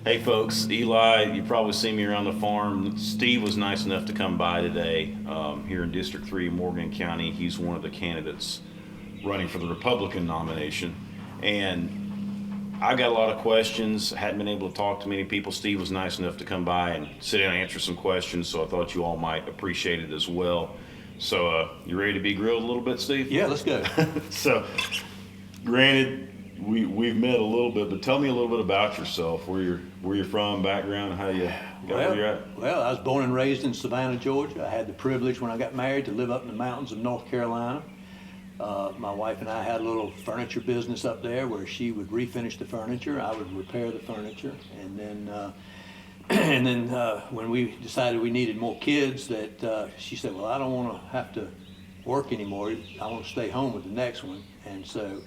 Hey folks, Eli, you probably see me around the farm. Steve was nice enough to come by today here in District 3 Morgan County. He's one of the candidates running for the Republican nomination. And I got a lot of questions. Hadn't been able to talk to many people. Steve was nice enough to come by and sit down and answer some questions, so I thought you all might appreciate it as well. So, you ready to be grilled a little bit, Steve? Yeah, let's go. So, granted, we've met a little bit, but tell me a little bit about yourself, where you're from, background, how you got where you're at. Well, I was born and raised in Savannah, Georgia. I had the privilege when I got married to live up in the mountains of North Carolina. My wife and I had a little furniture business up there where she would refinish the furniture, I would repair the furniture, and then when we decided we needed more kids, that she said, "Well, I don't want to have to work anymore. I want to stay home with the next one," and so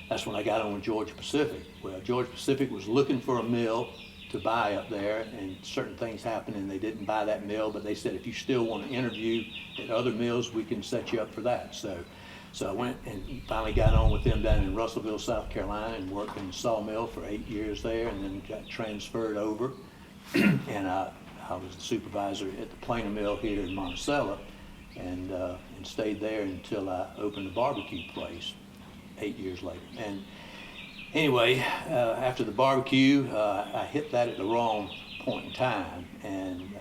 that's when I got on with Georgia Pacific. Well, Georgia Pacific was looking for a mill to buy up there, and certain things happened, and they didn't buy that mill. But they said, if you still want to interview at other mills, we can set you up for that. So I went and finally got on with them down in Russellville, South Carolina, and worked in the sawmill for 8 years there, and then got transferred over. And I was the supervisor at the planer mill here in Monticello, and stayed there until I opened a barbecue place 8 years later. And anyway, after the barbecue, I hit that at the wrong point in time, and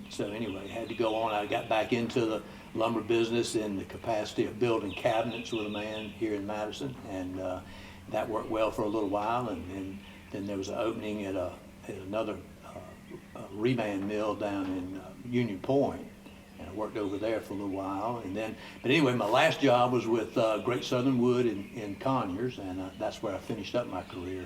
so anyway, had to go on. I got back into the lumber business in the capacity of building cabinets with a man here in Madison, and that worked well for a little while. And then there was an opening at another reman mill down in Union Point, and I worked over there for a little while. But anyway, my last job was with Great Southern Wood in Conyers, and that's where I finished up my career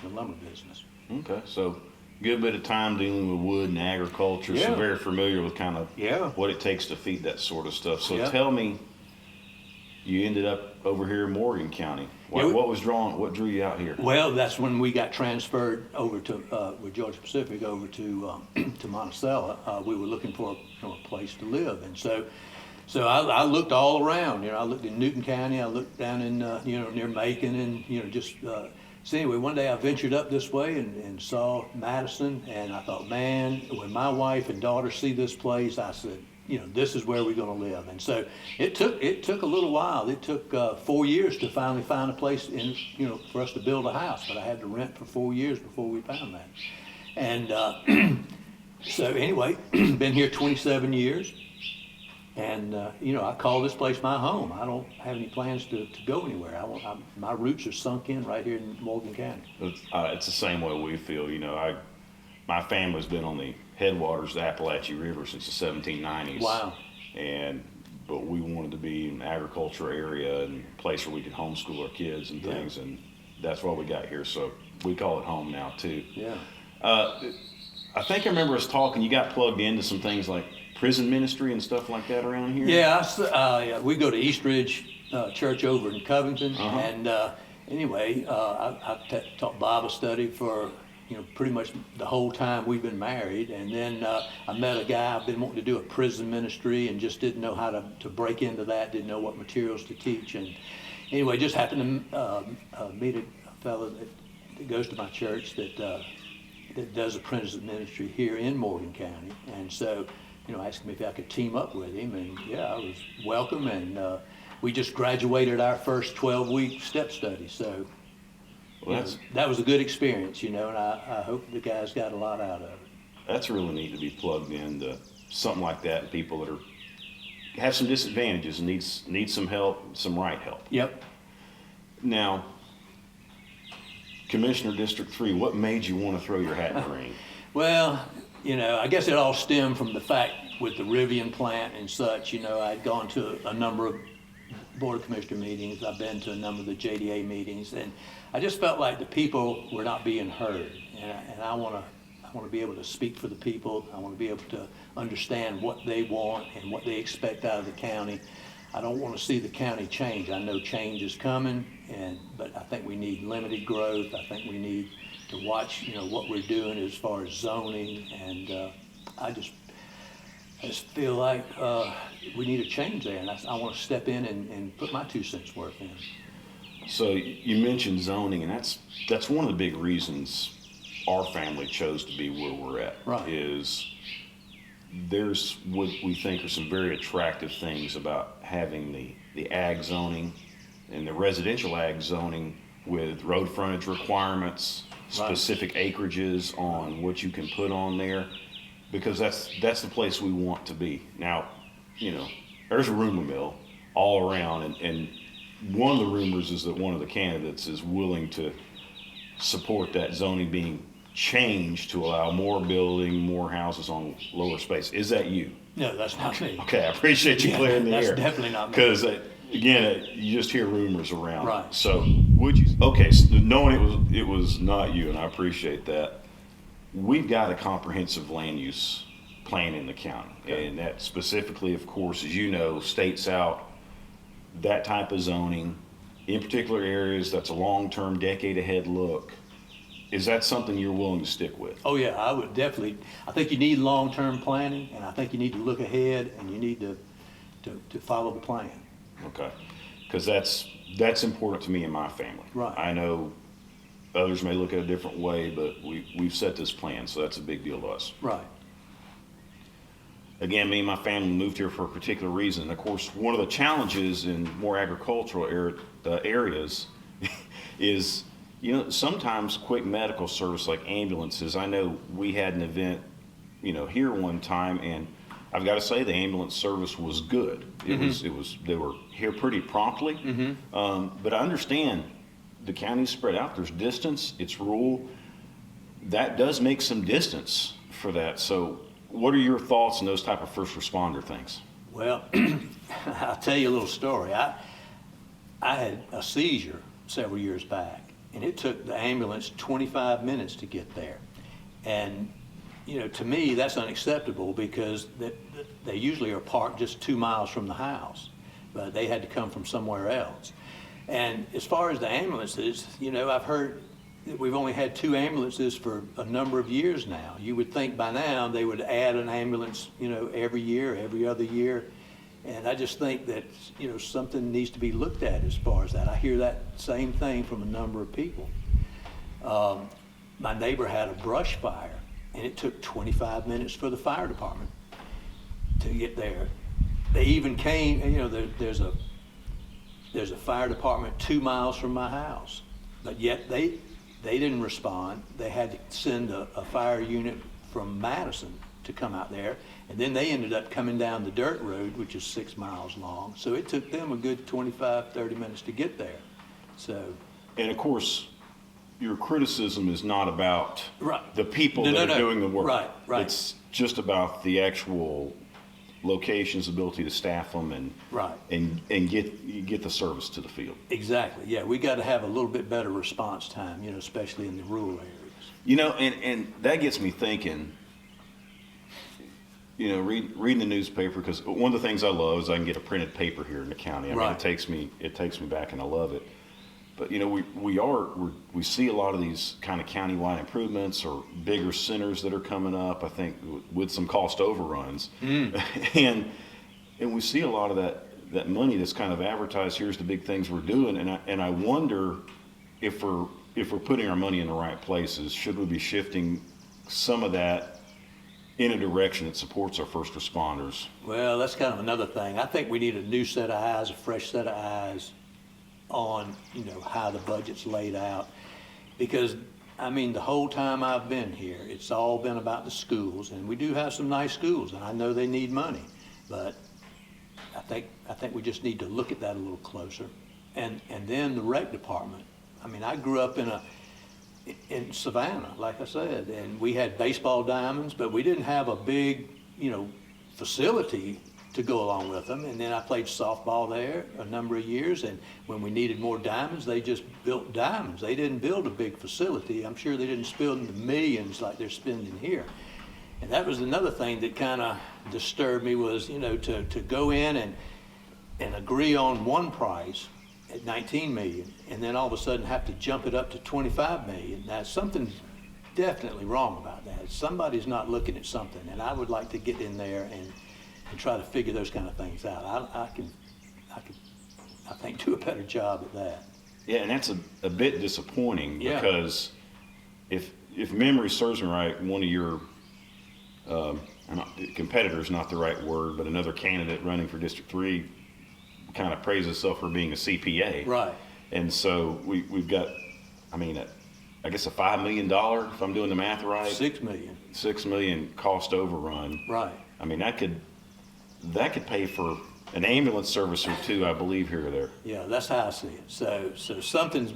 in the lumber business. Okay, so good bit of time dealing with wood and agriculture, so Yeah. very familiar with kind of Yeah. what it takes to feed that sort of stuff. So Yeah. tell me, you ended up over here in Morgan County. Yeah, What drew you out here? Well, that's when we got transferred over to with Georgia Pacific over to to Monticello. We were looking for a place to live, and so I looked all around. I looked in Newton County. I looked down in near Macon, and just. So anyway, one day I ventured up this way and saw Madison, and I thought, man, when my wife and daughter see this place, I said, this is where we're going to live. And so it took a little while. It took 4 years to finally find a place for us to build a house. But I had to rent for 4 years before we found that. And so anyway, been here 27 years. And I call this place my home. I don't have any plans to go anywhere. My roots are sunk in right here in Morgan County. It's the same way we feel. My family's been on the headwaters of the Appalachian River since the 1790s. Wow. But we wanted to be in an agriculture area and a place where we could homeschool our kids and things, and that's why we got here. So we call it home now too. Yeah. I think I remember us talking. You got plugged into some things like prison ministry and stuff like that around here. Yeah, we go to East Ridge Church over in Covington, Uh-huh. and anyway, I taught Bible study for pretty much the whole time we've been married, and then I met a guy. I've been wanting to do a prison ministry and just didn't know how to break into that. Didn't know what materials to teach, and anyway, just happened to meet a fellow that goes to my church that does a prison ministry here in Morgan County, and so. Asked me if I could team up with him, and I was welcome, and we just graduated our first 12-week step study, so that was a good experience, and I hope the guys got a lot out of it. That's really neat to be plugged into something like that, and people that have some disadvantages and need some help, some right help. Yep. Now, Commissioner District 3, what made you want to throw your hat in the ring? Well, I guess it all stemmed from the fact with the Rivian plant and such. I'd gone to a number of Board of Commissioner meetings. I've been to a number of the JDA meetings, and I just felt like the people were not being heard. And I want to be able to speak for the people. I want to be able to understand what they want and what they expect out of the county. I don't want to see the county change. I know change is coming, but I think we need limited growth. I think we need to watch, what we're doing as far as zoning, and I just feel like we need a change there, and I want to step in and put my 2 cents worth in. So you mentioned zoning, and that's one of the big reasons our family chose to be where we're at. Right. Is there's what we think are some very attractive things about having the ag zoning and the residential ag zoning with road frontage requirements, specific acreages on what you can put on there, because that's the place we want to be. Now, there's a rumor mill all around, and one of the rumors is that one of the candidates is willing to support that zoning being changed to allow more building, more houses on lower space. Is that you? No, that's not me. Okay, I appreciate you clearing the air. That's definitely not me. Because again, you just hear rumors around. Right. So would you? Okay, so knowing it was not you, and I appreciate that. We've got a comprehensive land use plan in the county, and that specifically, of course, as you know, states out that type of zoning in particular areas. That's a long-term, decade ahead look. Is that something you're willing to stick with? Oh, yeah, I would definitely. I think you need long-term planning, and I think you need to look ahead, and you need to follow the plan. Okay, because that's important to me and my family. Right. I know others may look at it a different way, but we've set this plan, so that's a big deal to us. Right. Again, me and my family moved here for a particular reason. Of course, one of the challenges in more agricultural areas is, sometimes quick medical service like ambulances. I know we had an event, here one time, and I've got to say the ambulance service was good. It was they were here pretty promptly. But I understand the county's spread out. There's distance. It's rural. That does make some distance for that. So what are your thoughts on those type of first responder things? Well, I'll tell you a little story. I had a seizure several years back, and it took the ambulance 25 minutes to get there. And, to me, that's unacceptable because they usually are parked just 2 miles from the house, but they had to come from somewhere else. And as far as the ambulances, I've heard that we've only had 2 ambulances for a number of years now. You would think by now they would add an ambulance, every year, every other year. And I just think that, something needs to be looked at as far as that. I hear that same thing from a number of people. My neighbor had a brush fire, and it took 25 minutes for the fire department to get there. They even came, there's a fire department 2 miles from my house, but yet they didn't respond. They had to send a fire unit from Madison to come out there, and then they ended up coming down the dirt road, which is 6 miles long. So it took them a good 25, 30 minutes to get there. So, and of course, your criticism is not about the people that are doing the work. Right. It's just about the actual locations, ability to staff them, and get the service to the field. Exactly. Yeah, we got to have a little bit better response time, especially in the rural areas. And that gets me thinking. Reading the newspaper, because one of the things I love is I can get a printed paper here in the county. I mean, it takes me back, and I love it. But we see a lot of these kind of countywide improvements or bigger centers that are coming up. I think with some cost overruns, and we see a lot of that money that's kind of advertised. Here's the big things we're doing, and I wonder if we're putting our money in the right places. Should we be shifting some of that in a direction that supports our first responders? Well, that's kind of another thing. I think we need a new set of eyes, a fresh set of eyes on, how the budget's laid out. Because, the whole time I've been here, it's all been about the schools, and we do have some nice schools, and I know they need money. But I think we just need to look at that a little closer. And then the rec department. I grew up in Savannah, like I said, and we had baseball diamonds, but we didn't have a big, facility to go along with them. And then I played softball there a number of years, and when we needed more diamonds, they just built diamonds. They didn't build a big facility. I'm sure they didn't spend the millions like they're spending here. And that was another thing that kind of disturbed me was, to go in and agree on one price at 19 million, and then all of a sudden have to jump it up to 25 million. Now, something's definitely wrong about that. Somebody's not looking at something, and I would like to get in there and try to figure those kind of things out. I think, do a better job at that. Yeah, and that's a bit disappointing because if if memory serves me right, one of your competitor is not the right word, but another candidate running for District 3 kind of praised herself for being a CPA. Right. And so we've got, I mean, I guess a $5 million, if I'm doing the math right. 6 million. 6 million cost overrun. Right. I mean, that could pay for an ambulance service or two, I believe, here or there. Yeah, that's how I see it. So something's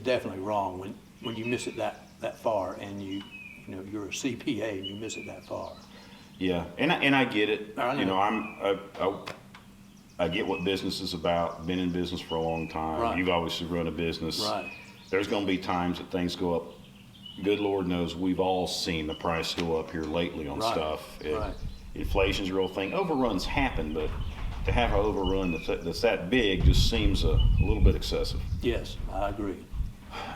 definitely wrong when you miss it that far, and you're a CPA and you miss it that far. Yeah, and I get it. I know. You know, I get what business is about. Been in business for a long time. Right. You've obviously run a business. Right. There's going to be times that things go up. Good Lord knows we've all seen the price go up here lately on Right. stuff. Right. Inflation's a real thing. Overruns happen, but to have an overrun that's that big just seems a little bit excessive. Yes, I agree.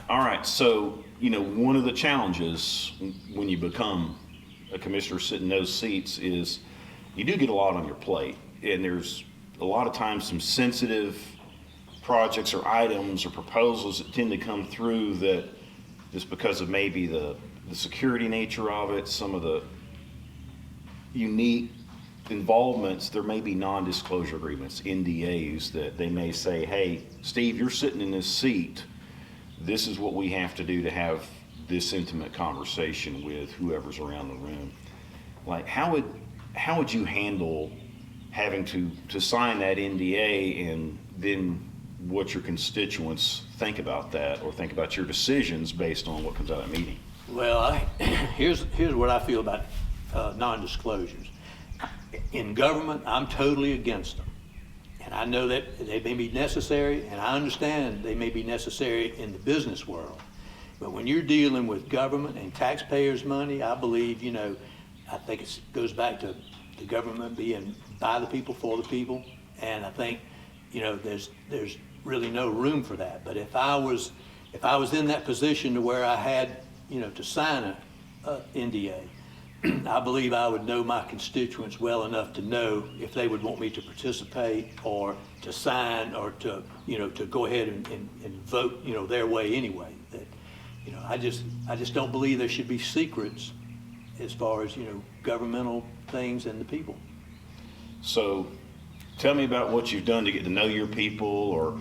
All right, so, you know, one of the challenges when you become a commissioner sitting in those seats is you do get a lot on your plate, and there's a lot of times some sensitive projects or items or proposals that tend to come through that just because of maybe the security nature of it, some of the unique involvements, there may be non-disclosure agreements, NDAs, that they may say, hey, Steve, you're sitting in this seat. This is what we have to do to have this intimate conversation with whoever's around the room. Like, how would you handle having to sign that NDA, and then what your constituents think about that, or think about your decisions based on what comes out of that meeting? Well, here's what I feel about non-disclosures. In government, I'm totally against them. And I know that they may be necessary, and I understand they may be necessary in the business world. But when you're dealing with government and taxpayers' money, I believe, I think it goes back to the government being by the people, for the people. And I think, there's really no room for that. But if I was in that position to where I had, to sign a NDA, I believe I would know my constituents well enough to know if they would want me to participate or to sign or to go ahead and vote, their way anyway. That, I just don't believe there should be secrets as far as, governmental things and the people. So tell me about what you've done to get to know your people, or,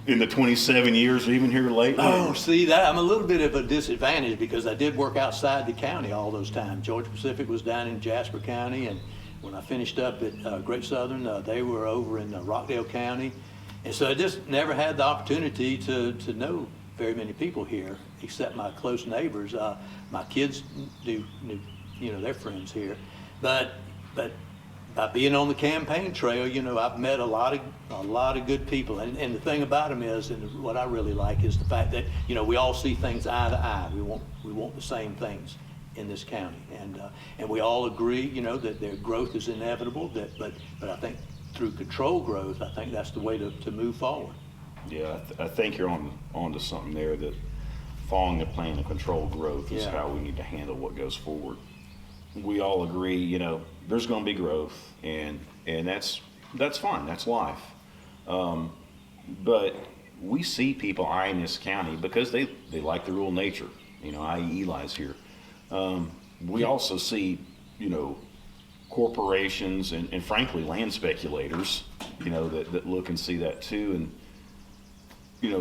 in the 27 years or even here lately. Oh, see, that I'm a little bit of a disadvantage because I did work outside the county all those times. Georgia Pacific was down in Jasper County, and when I finished up at Great Southern, they were over in Rockdale County. And so I just never had the opportunity to know very many people here, except my close neighbors. My kids knew their friends here. But by being on the campaign trail, I've met a lot of good people. And the thing about them is, and what I really like, is the fact that, we all see things eye to eye. We want the same things in this county. And we all agree, that their growth is inevitable, but I think through controlled growth, I think that's the way to move forward. Yeah, I think you're on to something there, that following the plan of controlled growth is Yeah. how we need to handle what goes forward. We all agree, there's going to be growth, and that's fine. That's life. But we see people eyeing this county because they like the rural nature, i.e. Eli's here. We also see, corporations and frankly land speculators, that look and see that too. And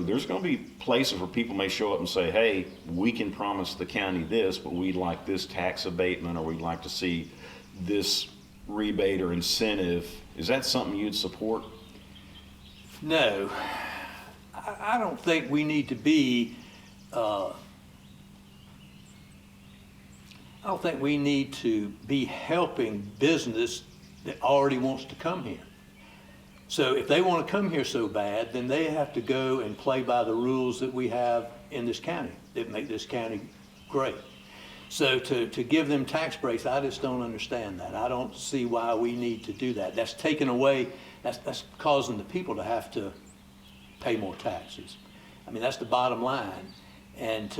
there's going to be places where people may show up and say, hey, we can promise the county this, but we'd like this tax abatement, or we'd like to see this rebate or incentive. Is that something you'd support? No, I don't think we need to be, I don't think we need to be helping business that already wants to come here. So if they want to come here so bad, then they have to go and play by the rules that we have in this county that make this county great. So to give them tax breaks, I just don't understand that. I don't see why we need to do that. That's taken away, that's causing the people to have to pay more taxes. I mean, that's the bottom line. And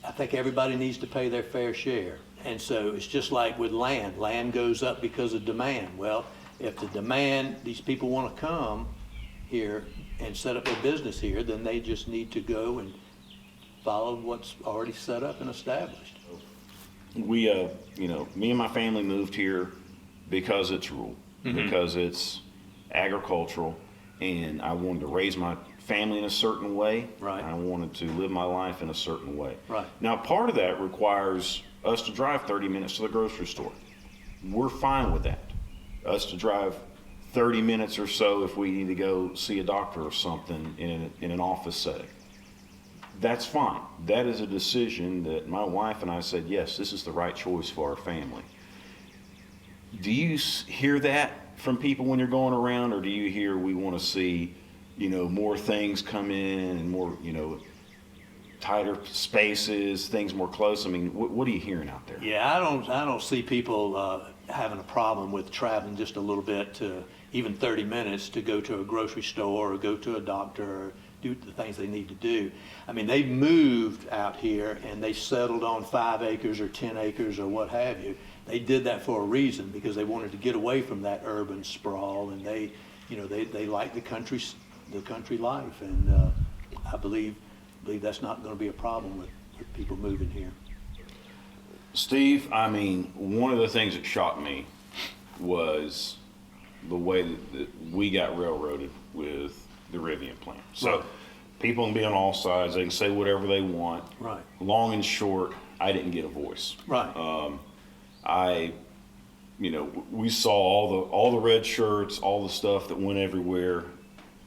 I think everybody needs to pay their fair share. And so it's just like with land. Land goes up because of demand. Well, if the demand, these people want to come here and set up their business here, then they just need to go and follow what's already set up and established. We, me and my family moved here because it's rural, because it's agricultural, and I wanted to raise my family in a certain way. Right. I wanted to live my life in a certain way. Right. Now, part of that requires us to drive 30 minutes to the grocery store. We're fine with that. Us to drive 30 minutes or so if we need to go see a doctor or something in an office setting. That's fine. That is a decision that my wife and I said, yes, this is the right choice for our family. Do you hear that from people when you're going around, or do you hear we want to see, more things come in and more, tighter spaces, things more close? I mean, what are you hearing out there? Yeah, I don't see people having a problem with traveling just a little bit to even 30 minutes to go to a grocery store or go to a doctor or do the things they need to do. I mean, they moved out here and they settled on 5 acres or 10 acres or what have you. They did that for a reason, because they wanted to get away from that urban sprawl, and they like the country life, and I believe that's not going to be a problem with people moving here. Steve, I mean, one of the things that shocked me was the way that we got railroaded with the Rivian plant. So Right. people can be on all sides. They can say whatever they want. Right. Long and short, I didn't get a voice. Right. We saw all the red shirts, all the stuff that went everywhere.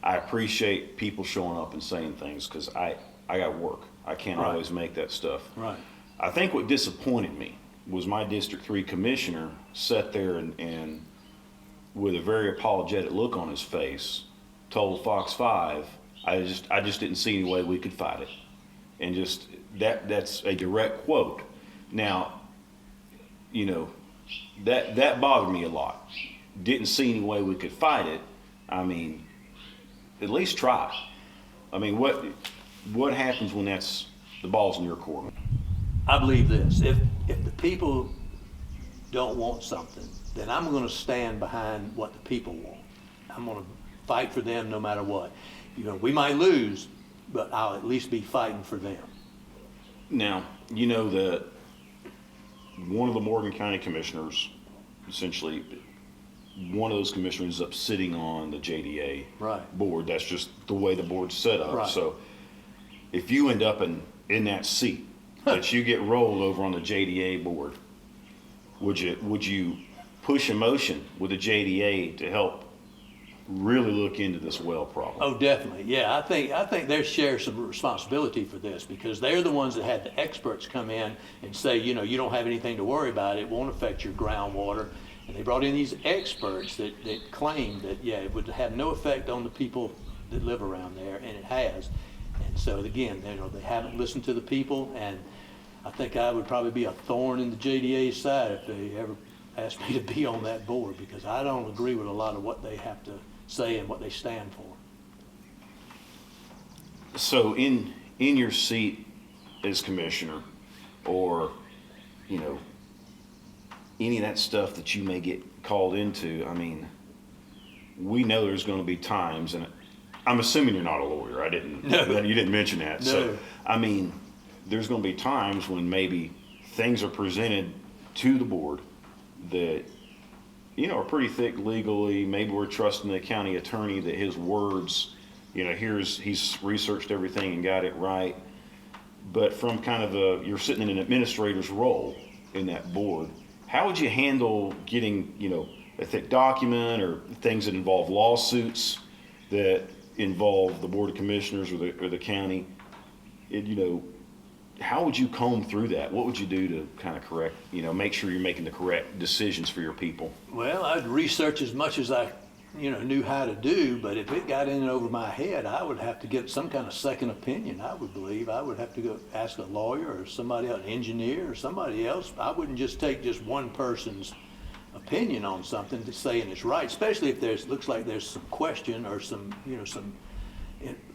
I appreciate people showing up and saying things, because I got work. I can't Right. always make that stuff. Right. I think what disappointed me was my District 3 commissioner sat there and with a very apologetic look on his face told Fox 5, I just didn't see any way we could fight it. And just that's a direct quote. Now, that bothered me a lot. Didn't see any way we could fight it. I mean, at least try. I mean, what happens when the ball's in your court? I believe this: if the people don't want something, then I'm going to stand behind what the people want. I'm going to fight for them no matter what. We might lose, but I'll at least be fighting for them. Now, that one of the Morgan County commissioners, essentially, one of those commissioners is up sitting on the JDA Right. board. That's just the way the board's set up. Right. So if you end up in that seat, that you get rolled over on the JDA board, would you push a motion with the JDA to help really look into this well problem? Oh, definitely. Yeah, I think they share some responsibility for this, because they're the ones that had the experts come in and say, you don't have anything to worry about. It won't affect your groundwater. And they brought in these experts that claimed that, it would have no effect on the people that live around there, and it has. And so again, they haven't listened to the people, and I think I would probably be a thorn in the JDA's side if they ever asked me to be on that board, because I don't agree with a lot of what they have to say and what they stand for. So in your seat as commissioner, or any of that stuff that you may get called into, I mean, we know there's going to be times, and I'm assuming you're not a lawyer. No. You didn't mention that. No. So, I mean, there's going to be times when maybe things are presented to the board that, are pretty thick legally. Maybe we're trusting the county attorney that his words, he's researched everything and got it right. But from kind of you're sitting in an administrator's role in that board, how would you handle getting, a thick document or things that involve lawsuits that involve the Board of Commissioners or the county? How would you comb through that? What would you do to kind of correct, make sure you're making the correct decisions for your people? Well, I'd research as much as I, knew how to do, but if it got in and over my head, I would have to get some kind of second opinion. I would believe I would have to go ask a lawyer or somebody else, an engineer or somebody else. I wouldn't just take just one person's opinion on something to saying it's right, especially if looks like there's some question or some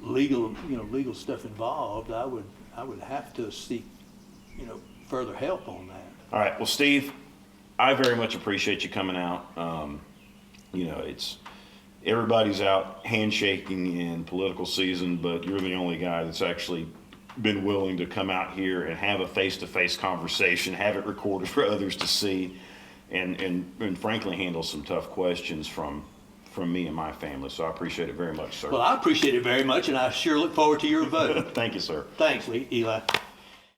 legal stuff involved. I would have to seek further help on that. All right. Well, Steve, I very much appreciate you coming out. It's everybody's out handshaking in political season, but you're the only guy that's actually been willing to come out here and have a face-to-face conversation, have it recorded for others to see, and frankly handle some tough questions from me and my family. So I appreciate it very much, sir. Well, I appreciate it very much, and I sure look forward to your vote. Thank you, sir. Thanks, Eli.